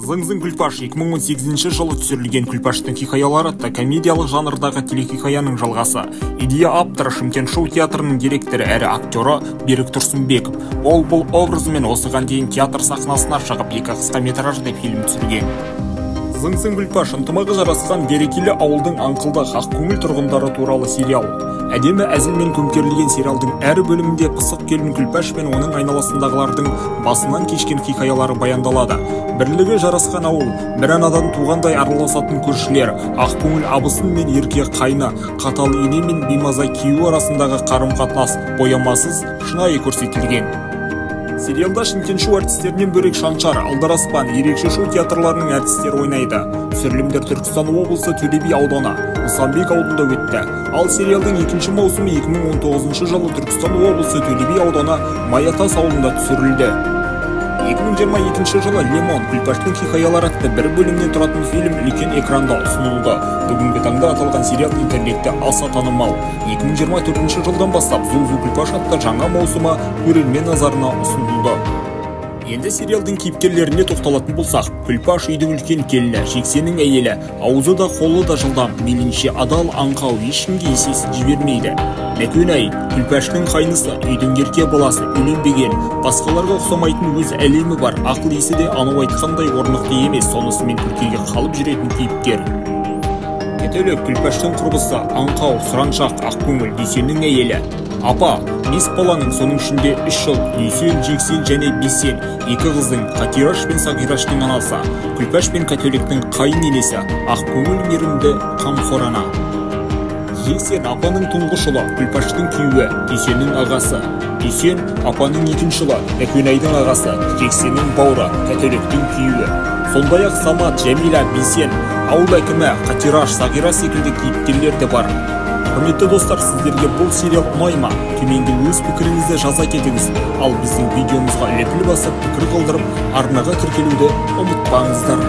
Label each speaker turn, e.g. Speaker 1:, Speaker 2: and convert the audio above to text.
Speaker 1: Зың-зың Күлпаш 2018 жылы түсірілген Күлпаштың хикаялары атты комедиялық жанрдағы телехикаяның жалғасы. Идея авторы Шымкент шоу театрының директоры әрі актері Берік Тұрсынбеков. Ол бұл образымен осыған дейін театр сахнасына шығып 2 қысқа метражды фильм түсірген. Зың-зың Күлпаш ынтымағы жарасқан берекелі ауылдың аңқылды ақкөңіл тұрғындары туралы сериал. Әдемі әзілмен көмкерілген сериалдың әр бөлімінде пысық келін Күлпаш пен оның айналасындағылардың басынан кешкен хикаялары баяндалады. Бірлігі жарасқан ауыл, бір анадан туғандай араласатын көршілер, ақкөңіл абысын мен ерке қайны, қатал ене мен беймаза күйеу арасындағы қарым-қатынас боямасыз шынайы көрсетілген. Сериалда Шымкент шоу әртістерінен бөлек Шаншар, Алдараспан, ерекше шоу театрларының әртістері ойнайды. Түсірілімдер Түркістан облысы Төле Би ауданы, Нысанбек ауылында өтті. Ал сериалдың 2 маусымы 2019 жылы Түркістан облысы Төле Би ауданы Маятас ауылында түсірілді. 2022 жылы Лемон Күлпаштың хикаялары атты бір бөлімнен тұратын фильм үлкен экранда ұсынылды. Бүгінгі таңда аталған сериал интернетте аса танымал. 2024 жылдан бастап Зың-зың Күлпаш атты жаңа маусымы көрермен назарына ұсынылды. Енді сериалдың кейіпкерлеріне тоқталатын болсақ, Күлпаш үйдің үлкен келіні, Жексеннің әйелі, аузы да қолы да жылдам, мейлінше адал, аңқау, ешкімге есесіз жібермейді. Мәкөнай, Күлпаштың қайнысы, үйдің ерке баласы, үйленбеген, басқаларға ұқсамайтын өз әлемі бар, ақыл есі де анау айтқандай орнықты емес, сонысымен күлкіге қалып жүретін кейіпкер. Кетелік Күлпаштың құрбысы, аңқау, сұраншақ, ақкөңіл, Дүйсеннің әйелі. Апа, 5 баланың, соның ішінде 3 жыл, Дүйсен, Жексен және Бесен, 2 қыздың, Қатираш пен Сағираштың анасы, Күлпаш пен Кәтөліктің қайын енесі, ақкөңіл мейірімді қамқор ана. Жексен апаның тұңғыш ұлы, Күлпаштың күйеуі, Дүйсеннің ағасы. Дүйсен апаның 2-ші ұлы, Мәкөнайдың ағасы, Жексеннің бауыры, Кәтөліктің күйеуі. Сондай-ақ Самат, Жәмила, Бесен, ауыл әкімі, Қатираш, Сағира секілді кейіпкерлер де бар. Құрметті достар, сіздерге бұл сериал ұнай ма? Төменгі өз пікіріңізді жаза кетіңіз. Ал біздің видеомызға лепіл басып, пікір қалдырып, арнаға тіркелуді ұмытпаңыздар.